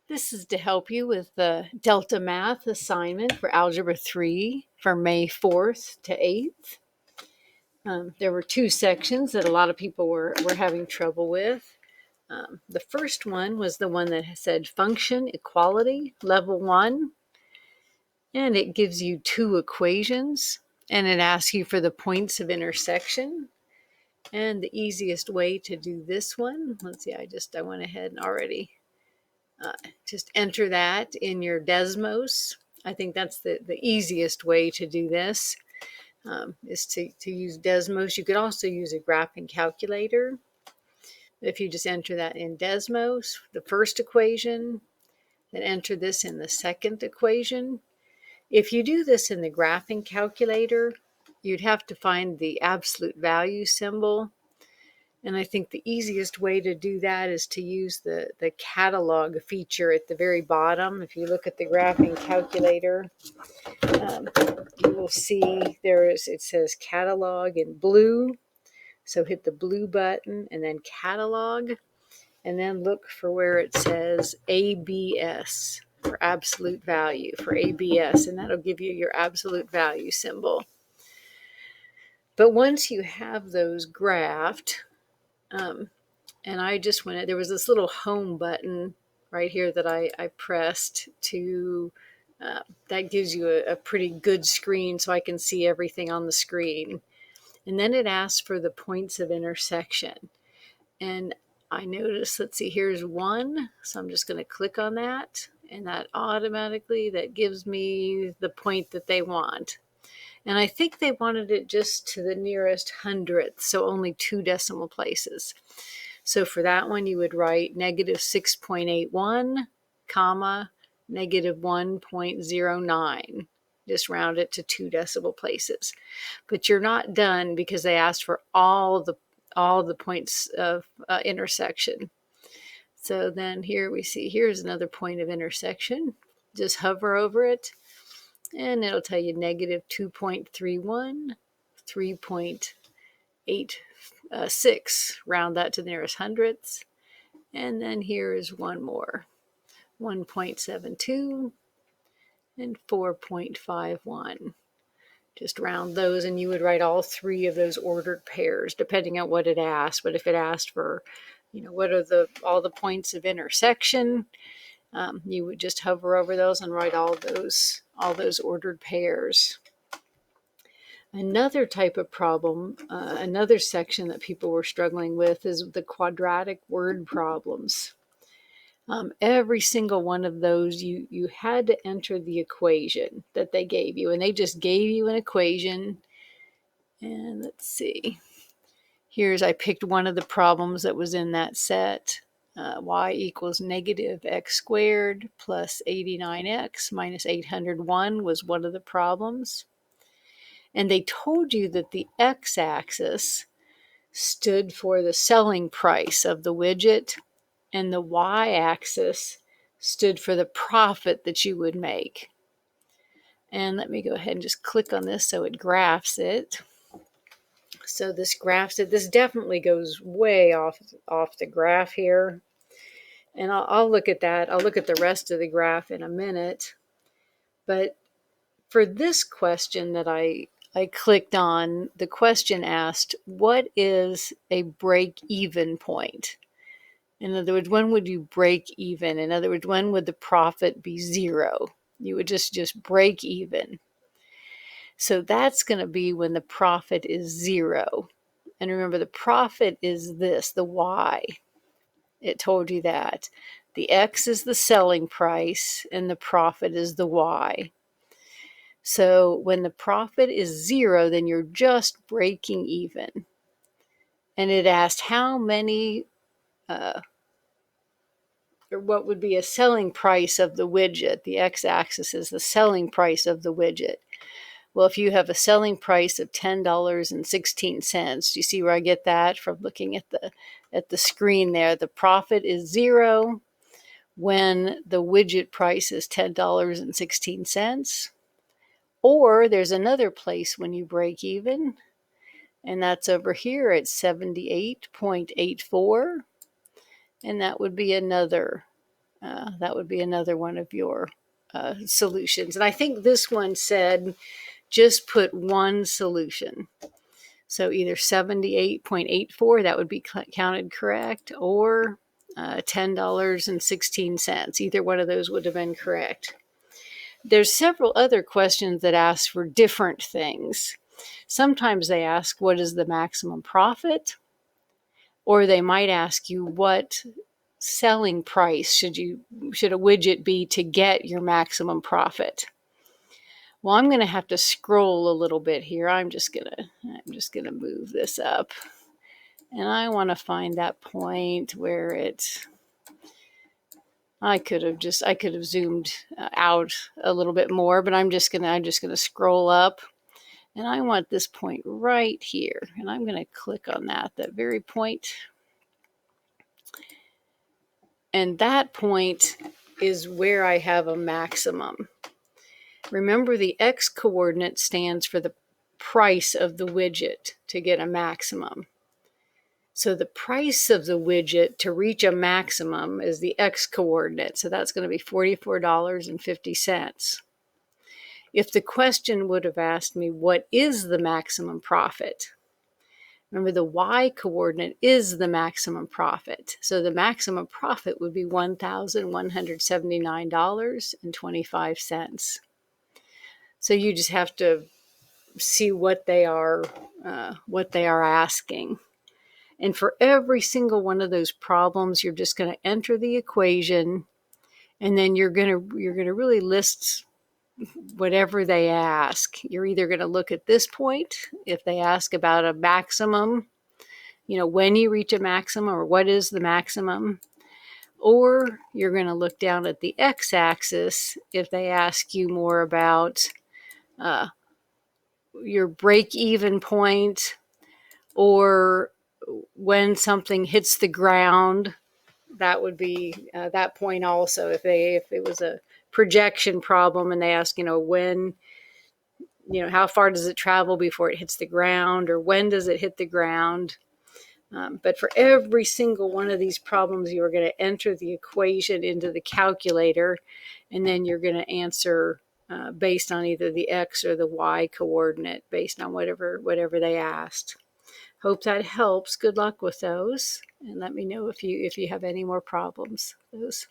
This is to help you with the Delta Math assignment for Algebra 3 for May 4th to 8th. There were two sections that a lot of people were having trouble with. The first one was the one that said function equality, level 1. And it gives you two equations, and it asks you for the points of intersection. And the easiest way to do this one, let's see, I went ahead and already just enter that in your DESMOS. I think that's the easiest way to do this, is to use DESMOS. You could also use a graphing calculator. If you just enter that in DESMOS, the first equation, then enter this in the second equation. If you do this in the graphing calculator, you'd have to find the absolute value symbol. And I think the easiest way to do that is to use the catalog feature at the very bottom. If you look at the graphing calculator, you will see it says catalog in blue. So hit the blue button and then catalog, and then look for where it says ABS for absolute value, for ABS, and that'll give you your absolute value symbol. But once you have those graphed, and I just went, there was this little home button right here that I pressed to, that gives you a pretty good screen so I can see everything on the screen. And then it asks for the points of intersection. And I noticed, let's see, here's one. So I'm just going to click on that, and that automatically, that gives me the point that they want. And I think they wanted it just to the nearest hundredth, so only 2 decimal places. So for that one, you would write negative 6.81, comma, negative 1.09. Just round it to 2 decimal places. But you're not done, because they asked for all the points of intersection. So then here we see, here's another point of intersection. Just hover over it, and it'll tell you negative 2.31, 3.86, round that to the nearest hundredths. And then here is one more, 1.72 and 4.51. Just round those, and you would write all 3 of those ordered pairs, depending on what it asked. But if it asked for, what are all the points of intersection, you would just hover over those and write all those ordered pairs. Another type of problem, another section that people were struggling with, is the quadratic word problems. Every single one of those, you had to enter the equation that they gave you, and they just gave you an equation. And let's see, I picked one of the problems that was in that set. Y equals negative x squared plus 89x minus 801 was one of the problems. And they told you that the x-axis stood for the selling price of the widget, and the y-axis stood for the profit that you would make. And let me go ahead and just click on this so it graphs it. So this graphs it. This definitely goes way off the graph here. And I'll look at that. I'll look at the rest of the graph in a minute. But for this question that I clicked on, the question asked, what is a break-even point? In other words, when would you break even? In other words, when would the profit be 0? You would just break even. So that's going to be when the profit is 0. And remember, the profit is this, the y. It told you that. The x is the selling price, and the profit is the y. So when the profit is 0, then you're just breaking even. And it asked how many, or what would be a selling price of the widget. The x-axis is the selling price of the widget. Well, if you have a selling price of $10.16, you see where I get that from looking at the screen there. The profit is 0 when the widget price is $10.16. Or there's another place when you break even, and that's over here at 78.84, and that would be another That would be another one of your solutions. And I think this one said just put one solution. So either 78.84, that would be counted correct, or $10.16. Either one of those would have been correct. There's several other questions that ask for different things. Sometimes they ask, what is the maximum profit? Or they might ask you, what selling price should a widget be to get your maximum profit? Well, I'm going to have to scroll a little bit here. I'm just going to move this up. And I want to find that point where I could have zoomed out a little bit more, but I'm just going to scroll up, and I want this point right here. And I'm going to click on that very point. And that point is where I have a maximum. Remember, the x coordinate stands for the price of the widget to get a maximum. So the price of the widget to reach a maximum is the x coordinate. So that's going to be $44.50. If the question would have asked me, what is the maximum profit? Remember, the y coordinate is the maximum profit. So the maximum profit would be $1,179.25. So you just have to see what they are asking. And for every single one of those problems, you're just going to enter the equation, and then you're going to really list whatever they ask. You're either going to look at this point, if they ask about a maximum, when you reach a maximum or what is the maximum, or you're going to look down at the x-axis if they ask you more about your break-even point, or when something hits the ground. That would be that point also. If it was a projection problem and they ask, when, how far does it travel before it hits the ground, or when does it hit the ground? But for every single one of these problems, you are going to enter the equation into the calculator, and then you're going to answer based on either the x or the y coordinate, based on whatever they asked. Hope that helps. Good luck with those, and let me know if you have any more problems. Those.